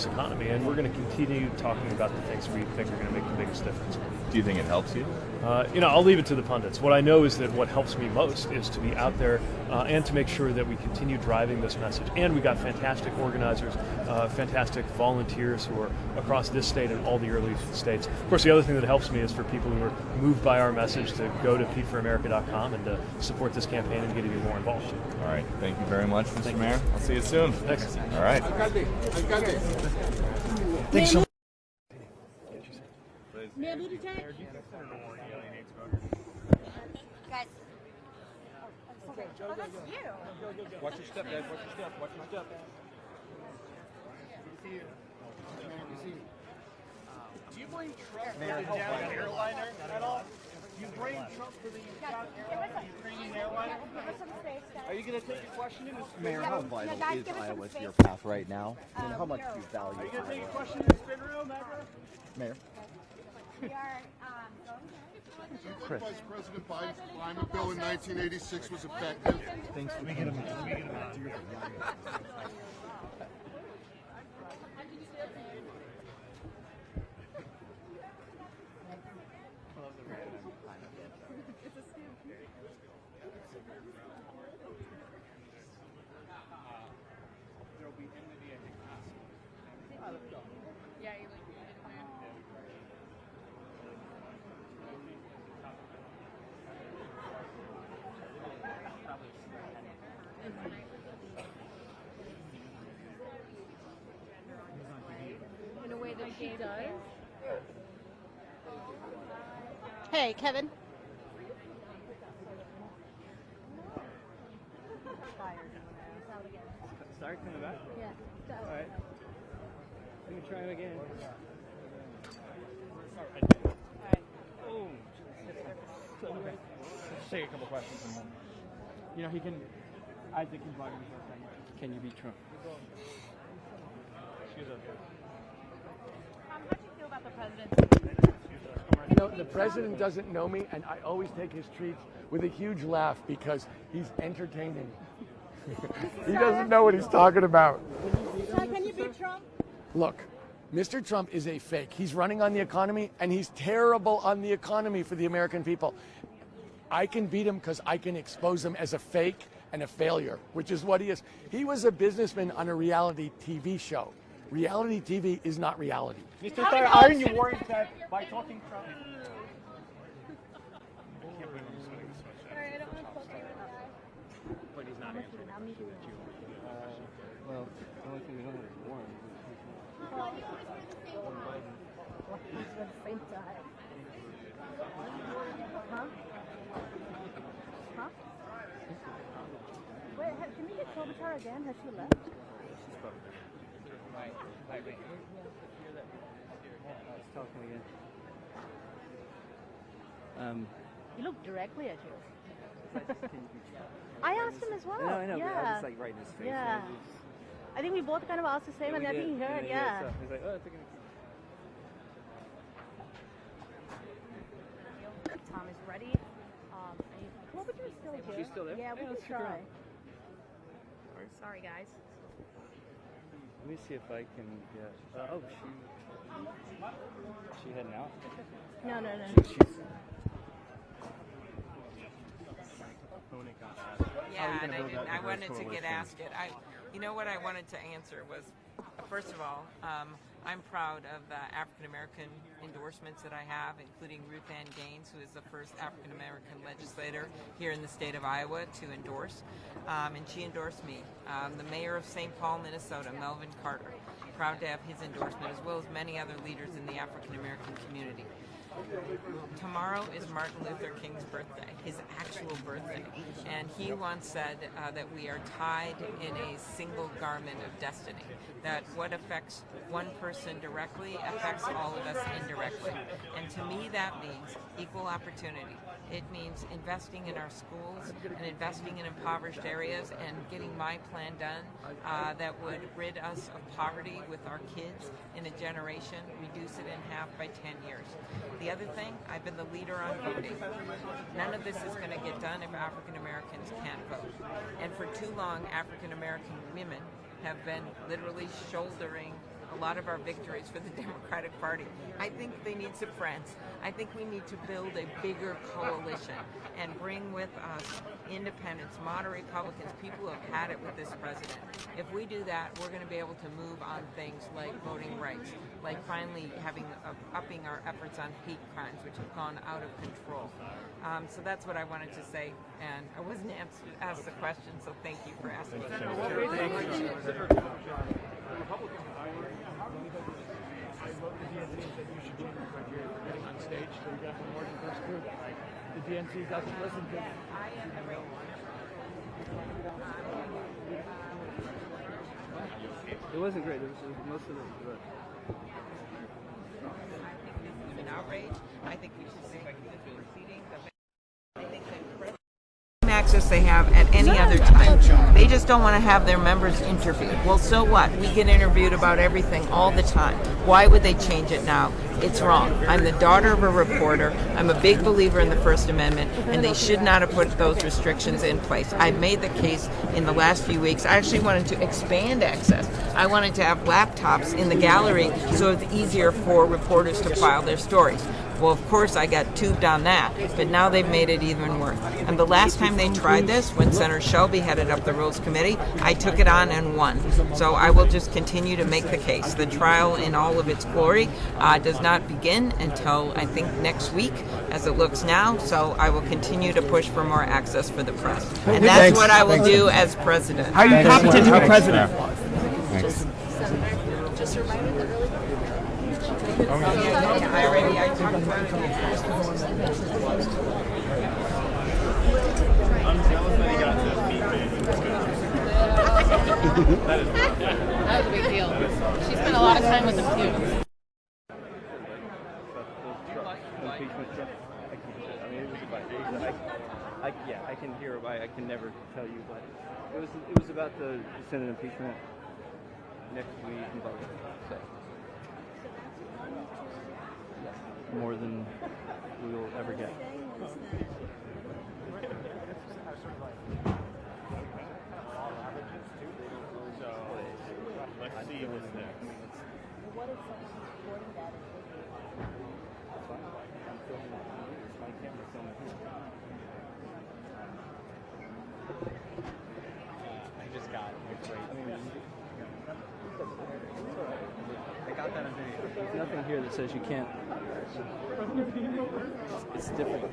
economy, and we're going to continue talking about the things we think are going to make the biggest difference. Do you think it helps you? I'll leave it to the pundits. What I know is that what helps me most is to be out there and to make sure that we continue driving this message. And we've got fantastic organizers, fantastic volunteers who are across this state and all the early states. Of course, the other thing that helps me is for people who are moved by our message to go to PeteForAmerica.com and to support this campaign and get even more involved. All right. Thank you very much, Mr. Mayor. I'll see you soon. Thanks. All right. Thanks so much. Mayor Buttigieg? Guys. Oh, that's you. Watch your step, guys. Watch your step. Watch your step. Do you blame Trump for the down airliner at all? Do you blame Trump for the Ukrainian airliner? Are you going to take a question in this? Mayor, how vital is Iowa to your path right now? And how much do you value Are you going to take a Iowa? question in the spin room, ever? Mayor? We are Chris. Vice President Biden's climate bill in 1986 was effective. Thanks for getting In a way that she does. Hey, Kevin. Start coming back? Yeah. All right. Let me try it again. Oh. Okay. Let's take a couple questions from him. You know, he can. Isaac can bother me for a second. Can you beat Trump? Excuse us. How do you feel about the president's? You know, the president doesn't know me, and I always take his treats with a huge laugh because he's entertaining. He doesn't know what he's talking about. Can you beat Trump? Look, Mr. Trump is a fake. He's running on the economy, and he's terrible on the economy for the American people. I can beat him because I can expose him as a fake and a failure, which is what he is. He was a businessman on a reality TV show. Reality TV is not reality. Mr. Starr, aren't you worried that by talking Trump? Sorry, I don't want to poke you in the eye. But he's not answering. Well, the only thing we don't have is Warren. Huh? Huh? Wait, can we get Klobuchar again? Has she left? She's probably there. Wait. Let's talk again. He looked directly at you. I asked him as well. No, I know, yeah. but I was just like right in his face. Yeah. I think we both kind of asked the same, and I think he heard, yeah. He's like, oh, it's okay. Tom is ready. Klobuchar's still here. She's still there? Yeah, we Yeah, can let's check her try. out. Sorry, guys. Let me see if I can get. She heading out? No. Yeah, and I wanted to get asked it. You know what I wanted to answer was, first of all, I'm proud of the African American endorsements that I have, including Ruth Ann Gaines, who is the first African American legislator here in the state of Iowa to endorse, and she endorsed me. The mayor of St. Paul, Minnesota, Melvin Carter, proud to have his endorsement, as well as many other leaders in the African American community. Tomorrow is Martin Luther King's birthday, his actual birthday, and he once said that we are tied in a single garment of destiny, that what affects one person directly affects all of us indirectly. And to me that means equal opportunity. It means investing in our schools and investing in impoverished areas and getting my plan done that would rid us of poverty with our kids in a generation, reduce it in half by 10 years. The other thing, I've been the leader on voting. None of this is going to get done if African Americans can't vote. And for too long, African American women have been literally shouldering a lot of our victories for the Democratic Party. I think they need some friends. I think we need to build a bigger coalition and bring with us independents, moderate Republicans, people who have had it with this president. If we do that, we're going to be able to move on things like voting rights, like finally upping our efforts on hate crimes, which have gone out of control. So that's what I wanted to say, and I wasn't asked the question, so thank you for asking. On stage, so you got one more than first group. The DNC doesn't listen to It wasn't great. It was most of it was good. I think this is an outrage. I think we should say this proceeding. I think that access they have at any other time. They just don't want to have their members interviewed. Well, so what? We get interviewed about everything all the time. Why would they change it now? It's wrong. I'm the daughter of a reporter. I'm a big believer in the First Amendment, and they should not have put those restrictions in place. I've made the case in the last few weeks. I actually wanted to expand access. I wanted to have laptops in the gallery so it's easier for reporters to file their stories. Well, of course, I got tubed on that, but now they've made it even worse. And the last time they tried this, when Senator Shelby headed up the Rules Committee, I took it on and won. So I will just continue to make the case. The trial in all of its glory does not begin until, I think, next week, as it looks now. So I will continue to push for more access for the press. And that's what I will do as president. How are you competent to be president? Thanks. Just remind me the early. I talked about it. I'm jealous that he got to meet me. That was a big deal. She spent a lot of time with him too. I can hear why I can never tell you, but it was about the Senate impeachment next week and blah, blah, blah, so more than we will ever get. Let's see what's next. What if someone's recording that? My camera's filming here. I just got I got that on video. There's nothing here that says you can't. It's different.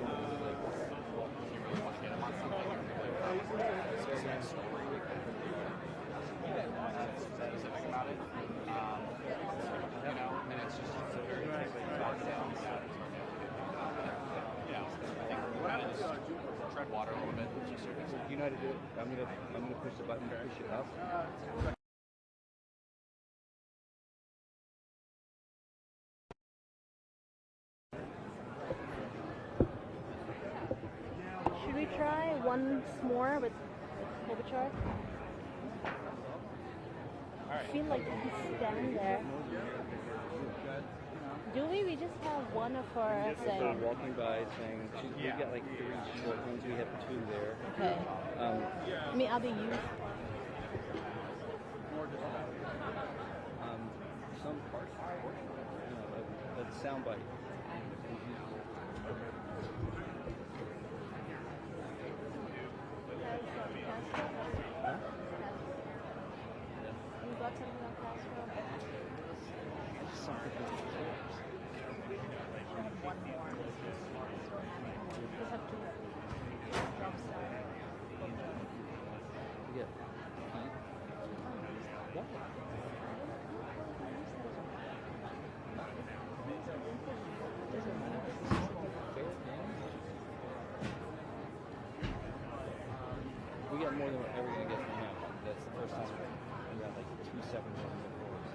Tread water a little bit. You know how to do it. I'm gonna push the button to push it up. Should we try once more with Klobuchar? I feel like we stand there. Do we? We just have one of our saying. Walking by saying, we got like 3 short ones, we have 2 there. Okay. I mean, are they used? Some parts, a soundbite. You got something on Castro? One more. Just have 2. We got more than we're ever going to get from him. That's the first time we got like 2 7 from the force.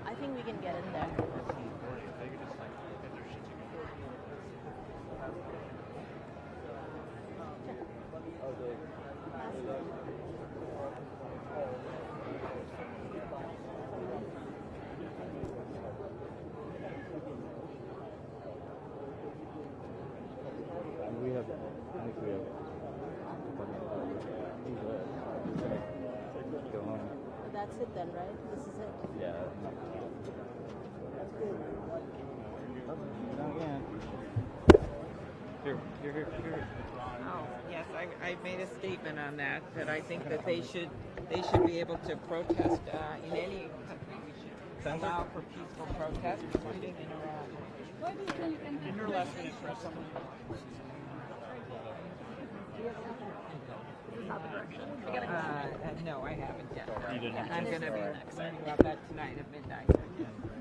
I think we can get in there. Go home. That's it then, right? This is it. Yeah. That's good. Not again. Here. Oh, yes, I made a statement on that I think that they should be able to protest in any country. We should allow for peaceful protest, including in Iraq. Why did you in your last minute press summary? No, I haven't yet. You didn't? I'm going to be learning about that tonight at midnight.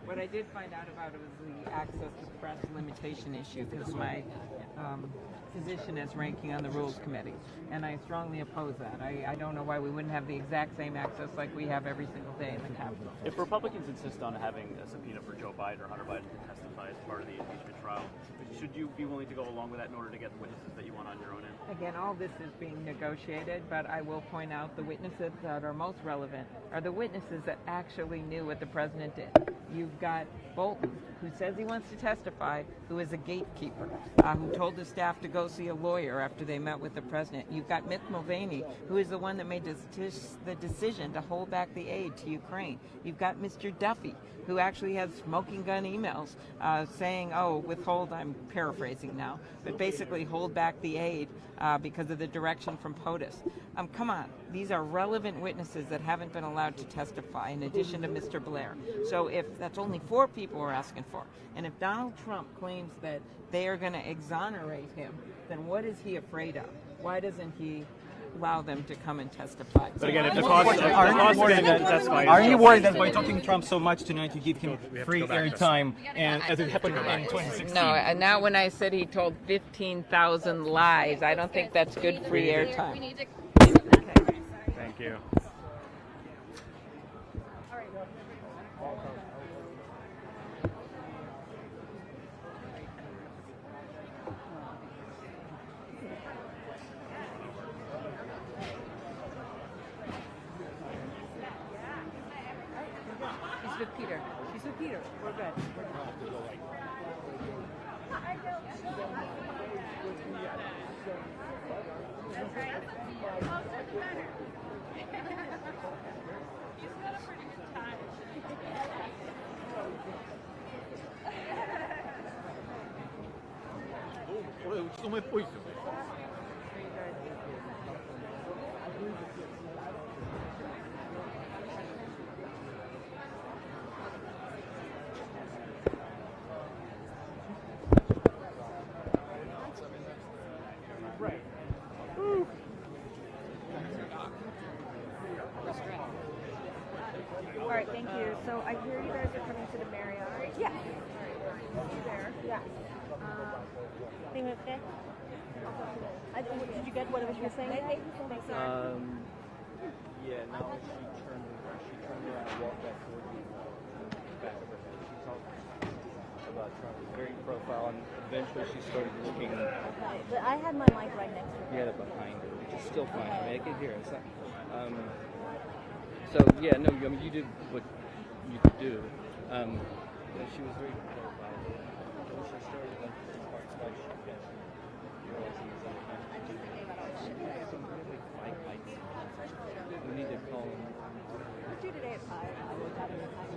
What I did find out about it was the access to press limitation issue, because my position is ranking on the Rules Committee, and I strongly oppose that. I don't know why we wouldn't have the exact same access like we have every single day in the Capitol. If Republicans insist on having a subpoena for Joe Biden or Hunter Biden to testify as part of the impeachment trial, should you be willing to go along with that in order to get the witnesses that you want on your own end? Again, all this is being negotiated, but I will point out the witnesses that are most relevant are the witnesses that actually knew what the president did. You've got Bolton, who says he wants to testify, who is a gatekeeper, who told the staff to go see a lawyer after they met with the president. You've got Mick Mulvaney, who is the one that made the decision to hold back the aid to Ukraine. You've got Mr. Duffy, who actually has smoking gun emails saying, oh, withhold, I'm paraphrasing now, but basically hold back the aid because of the direction from POTUS. Come on, these are relevant witnesses that haven't been allowed to testify, in addition to Mr. Blair. So if that's only 4 people we're asking for, and if Donald Trump claims that they are going to exonerate him, then what is he afraid of? Why doesn't he allow them to come and testify? But again, if the cost, that's fine. Are you worried that by talking to Trump so much tonight, you give him free airtime, and as it happened in 2016? No, not when I said he told 15,000 lies. I don't think that's good free airtime. Thank you. She's with Peter. She's with Peter. We're good. All right, thank you. So I hear you guys are coming to the Marriott. Yes. You there? Yes. Thing okay? Did you get whatever she was saying? Yeah, now she turned around and walked back toward the back of her head. She talked about Trump, very profile, and eventually she started looking. But I had my mic right next to her. You had it behind her, which is still fine. I mean, I can hear it. It's not, so yeah, no, I mean, you did what you could do. Yeah, she was very profile. When she started going through some parts, like she kept realizing some really fight lights. We need to call him. What'd you do today at 5? I looked at it at 5.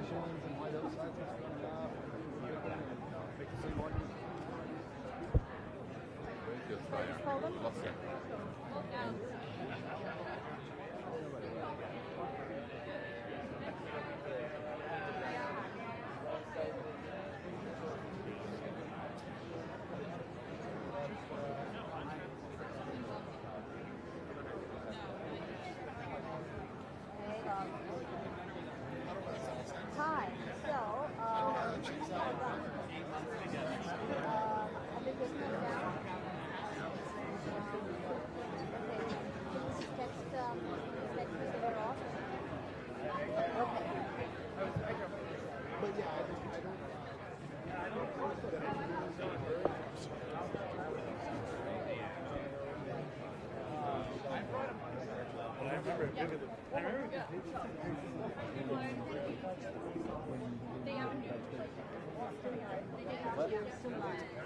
Hi. So,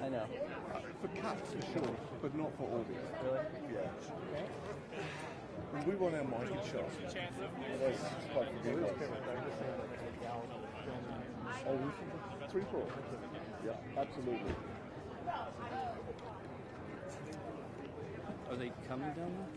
I know. For cats, for sure, but not for audio. Really? Yeah. And we want our mic in shot. Otherwise, it's quite forgiving. Oh, 3-4. Yeah, absolutely. Are they coming down there?